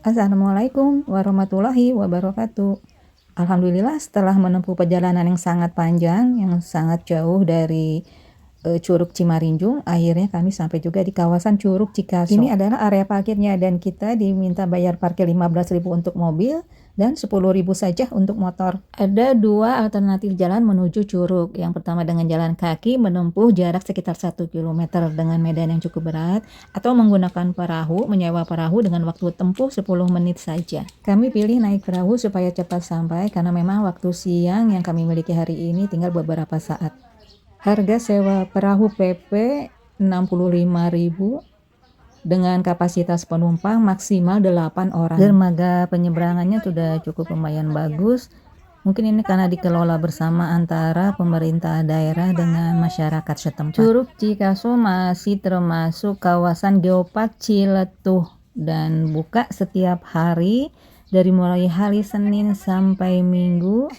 Assalamualaikum warahmatullahi wabarakatuh. Alhamdulillah setelah menempuh perjalanan yang sangat panjang, yang sangat jauh dari Curug Cimarinjung, akhirnya kami sampai juga di kawasan Curug Cikaso. Ini adalah area parkirnya dan kita diminta bayar parkir 15.000 untuk mobil dan 10.000 saja untuk motor. Ada dua alternatif jalan menuju Curug. Yang pertama dengan jalan kaki menempuh jarak sekitar 1 km dengan medan yang cukup berat, atau menggunakan perahu, menyewa perahu dengan waktu tempuh 10 menit saja. Kami pilih naik perahu supaya cepat sampai karena memang waktu siang yang kami miliki hari ini tinggal beberapa saat. Harga sewa perahu PP 65.000 dengan kapasitas penumpang maksimal 8 orang. Dermaga penyeberangannya sudah cukup lumayan bagus. Mungkin ini karena dikelola bersama antara pemerintah daerah dengan masyarakat setempat. Curug Cikaso masih termasuk kawasan Geopark Ciletuh dan buka setiap hari dari mulai hari Senin sampai Minggu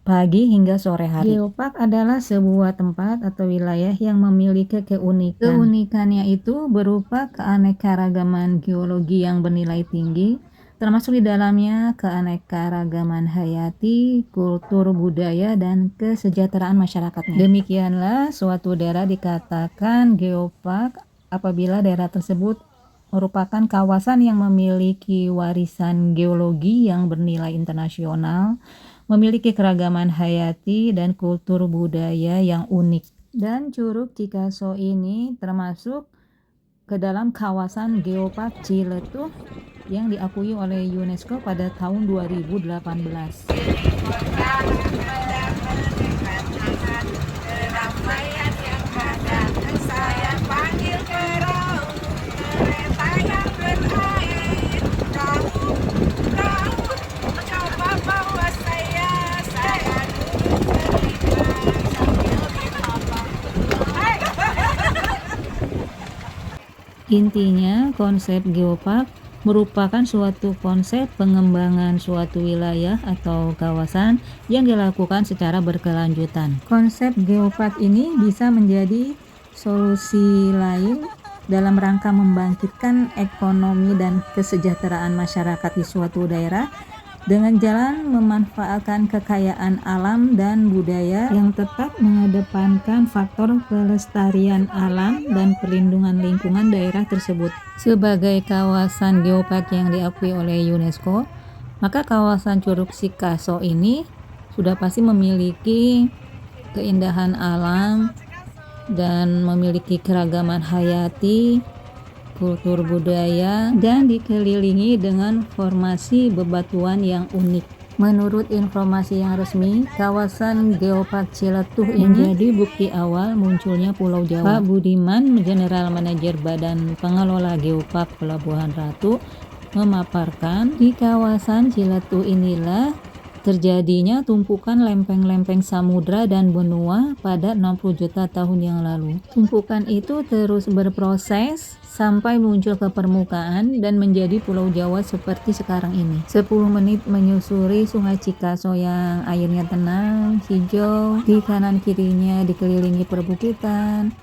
pagi hingga sore hari. Geopark adalah sebuah tempat atau wilayah yang memiliki keunikan. Keunikannya itu berupa keanekaragaman geologi yang bernilai tinggi, termasuk di dalamnya keanekaragaman hayati, kultur budaya, dan kesejahteraan masyarakatnya. Demikianlah suatu daerah dikatakan geopark apabila daerah tersebut merupakan kawasan yang memiliki warisan geologi yang bernilai internasional, memiliki keragaman hayati dan kultur budaya yang unik. Dan Curug Cikaso ini termasuk ke dalam kawasan Geopark Ciletuh yang diakui oleh UNESCO pada tahun 2018. Intinya, konsep geopark merupakan suatu konsep pengembangan suatu wilayah atau kawasan yang dilakukan secara berkelanjutan. Konsep geopark ini bisa menjadi solusi lain dalam rangka membangkitkan ekonomi dan kesejahteraan masyarakat di suatu daerah dengan jalan memanfaatkan kekayaan alam dan budaya yang tetap mengedepankan faktor pelestarian alam dan perlindungan lingkungan daerah tersebut. Sebagai kawasan geopark yang diakui oleh UNESCO, maka kawasan Curug Cikaso ini sudah pasti memiliki keindahan alam dan memiliki keragaman hayati, kultur budaya, dan dikelilingi dengan formasi bebatuan yang unik. Menurut informasi yang resmi, kawasan Geopark Ciletuh ini menjadi bukti awal munculnya Pulau Jawa. Pak Budiman, General Manager Badan Pengelola Geopark Pelabuhan Ratu, memaparkan di kawasan Ciletuh inilah terjadinya tumpukan lempeng-lempeng samudra dan benua pada 60 juta tahun yang lalu. Tumpukan itu terus berproses sampai muncul ke permukaan dan menjadi Pulau Jawa seperti sekarang ini. 10 menit menyusuri Sungai Cikaso yang airnya tenang, hijau, di kanan kirinya dikelilingi perbukitan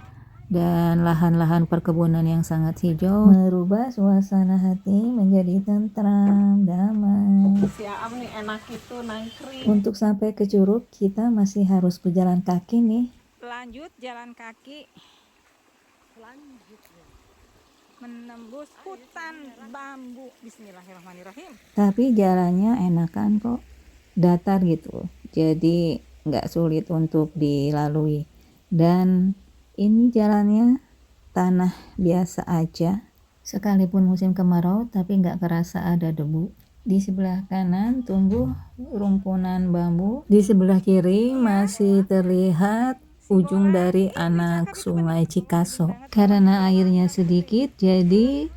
dan lahan-lahan perkebunan yang sangat hijau, merubah suasana hati menjadi tentram, damai. Siam nih enak itu nangkring. Untuk sampai ke Curug kita masih harus berjalan kaki nih. Lanjut jalan kaki. Menembus hutan bambu. Bismillahirrahmanirrahim. Tapi jalannya enakan kok, datar gitu, jadi nggak sulit untuk dilalui. Dan ini jalannya tanah biasa aja, sekalipun musim kemarau tapi nggak kerasa ada debu. Di sebelah kanan tumbuh rumpunan bambu, di sebelah kiri masih terlihat ujung dari anak Sungai Cikaso. Karena airnya sedikit, jadi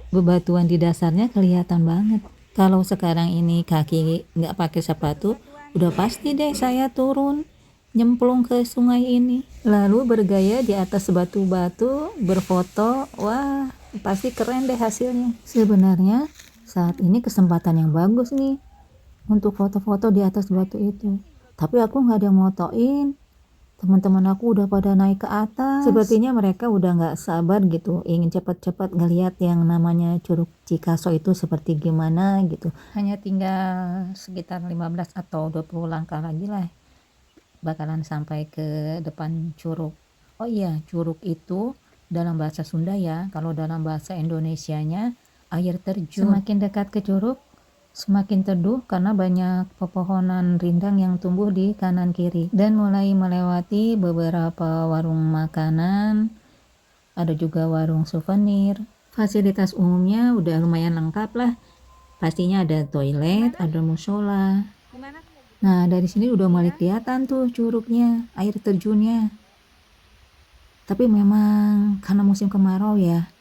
bebatuan di dasarnya kelihatan banget. Kalau sekarang ini kaki nggak pakai sepatu, udah pasti deh saya turun nyemplung ke sungai ini, lalu bergaya di atas batu-batu, berfoto. Wah, pasti keren deh hasilnya. Sebenarnya saat ini kesempatan yang bagus nih untuk foto-foto di atas batu itu, tapi aku nggak ada motoin. Teman-teman aku udah pada naik ke atas. Sepertinya mereka udah nggak sabar gitu, ingin cepat-cepat ngeliat yang namanya Curug Cikaso itu seperti gimana gitu. Hanya tinggal sekitar 15 atau 20 langkah lagi lah bakalan sampai ke depan curug. Oh iya, curug itu dalam bahasa Sunda ya, kalau dalam bahasa Indonesianya air terjun. Semakin dekat ke curug, semakin teduh karena banyak pepohonan rindang yang tumbuh di kanan kiri. Dan mulai melewati beberapa warung makanan, ada juga warung souvenir. Fasilitas umumnya udah lumayan lengkap lah. Pastinya ada toilet, ada musola. Gimana? Nah, dari sini udah mulai kelihatan tuh curugnya, air terjunnya. Tapi memang karena musim kemarau ya,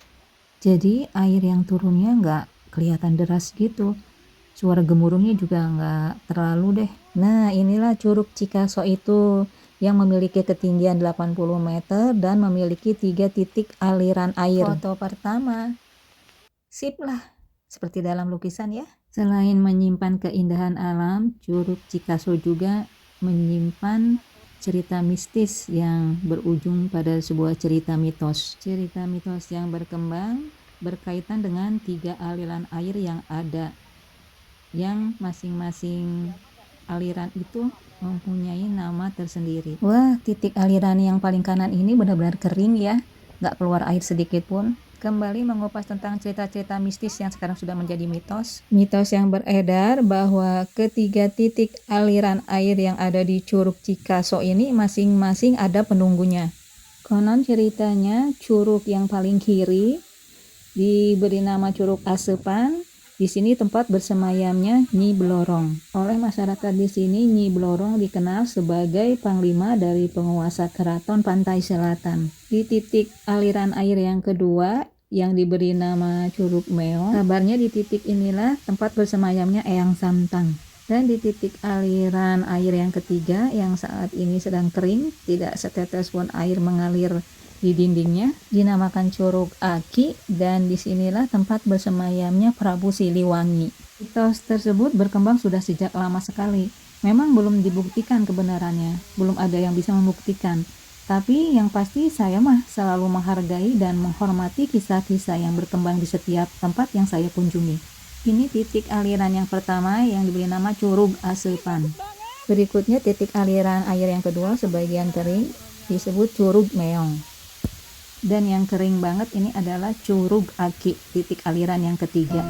jadi air yang turunnya nggak kelihatan deras gitu. Suara gemuruhnya juga nggak terlalu deh. Nah, inilah Curug Cikaso itu yang memiliki ketinggian 80 meter dan memiliki 3 titik aliran air. Foto pertama. Sip lah, seperti dalam lukisan ya. Selain menyimpan keindahan alam, Curug Cikaso juga menyimpan cerita mistis yang berujung pada sebuah cerita mitos. Cerita mitos yang berkembang berkaitan dengan 3 aliran air yang ada, yang masing-masing aliran itu mempunyai nama tersendiri. Wah, titik aliran yang paling kanan ini benar-benar kering ya, nggak keluar air sedikit pun. Kembali mengupas tentang cerita-cerita mistis yang sekarang sudah menjadi mitos. Mitos yang beredar bahwa ketiga titik aliran air yang ada di Curug Cikaso ini masing-masing ada penunggunya. Konon ceritanya curug yang paling kiri diberi nama Curug Asepan. Di sini tempat bersemayamnya Nyi Blorong. Oleh masyarakat di sini, Nyi Blorong dikenal sebagai panglima dari penguasa keraton Pantai Selatan. Di titik aliran air yang kedua yang diberi nama Curug Meong, kabarnya di titik inilah tempat bersemayamnya Eyang Samtang. Dan di titik aliran air yang ketiga yang saat ini sedang kering, tidak setetes pun air mengalir di dindingnya, dinamakan Curug Aki, dan disinilah tempat bersemayamnya Prabu Siliwangi. Mitos tersebut berkembang sudah sejak lama sekali. Memang belum dibuktikan kebenarannya, belum ada yang bisa membuktikan. Tapi yang pasti saya mah selalu menghargai dan menghormati kisah-kisah yang berkembang di setiap tempat yang saya kunjungi. Ini titik aliran yang pertama yang diberi nama Curug Asepan. Berikutnya titik aliran air yang kedua sebagian kering disebut Curug Meong. Dan yang kering banget ini adalah Curug Aki, titik aliran yang ketiga.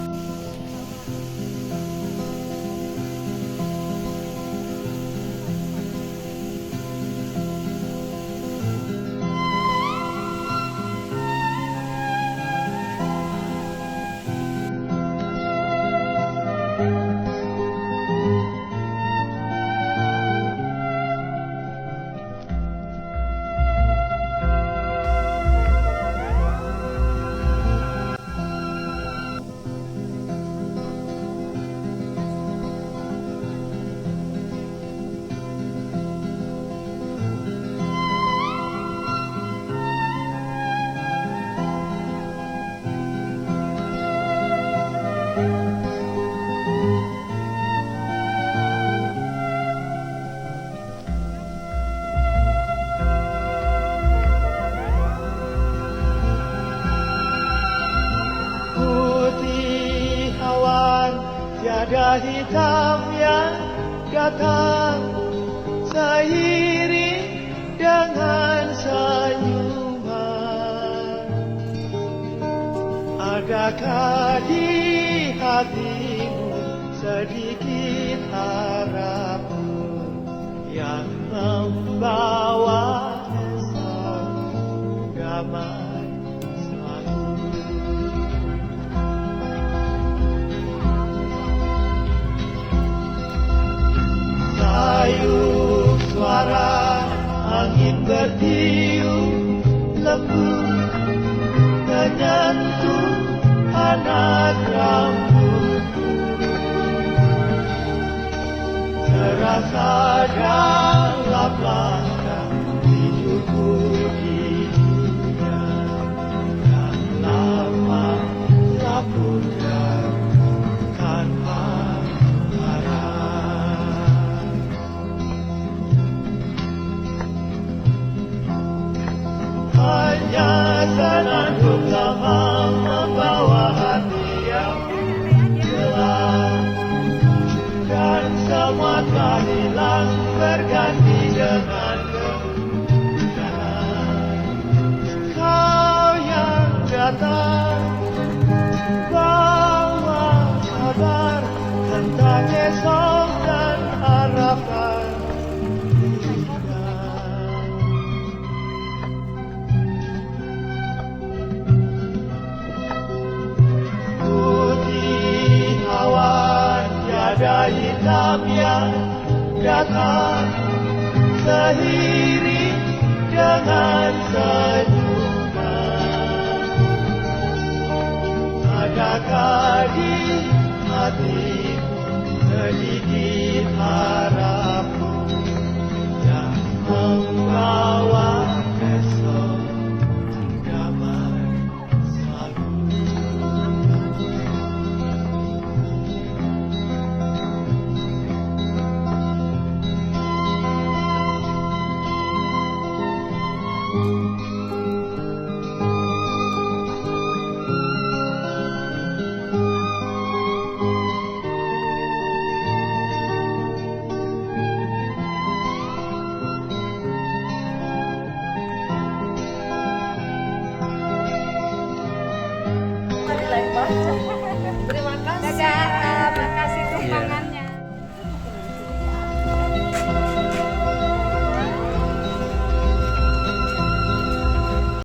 Tiada hitam yang datang seiring dengan senyuman. Adakah di hatimu sedikit harapan yang membawa kesan damai selalu? Sayup suara angin bertiup lembut menyentuh anak rambutku. Terasa dalam langkah hidupku di dunia yang lama lapurkan tanpa harap. risau dan harapan indah. Putih awan tiada hitam yang datang seiring dengan senyuman. Adakah di hatimu sedikit harapan?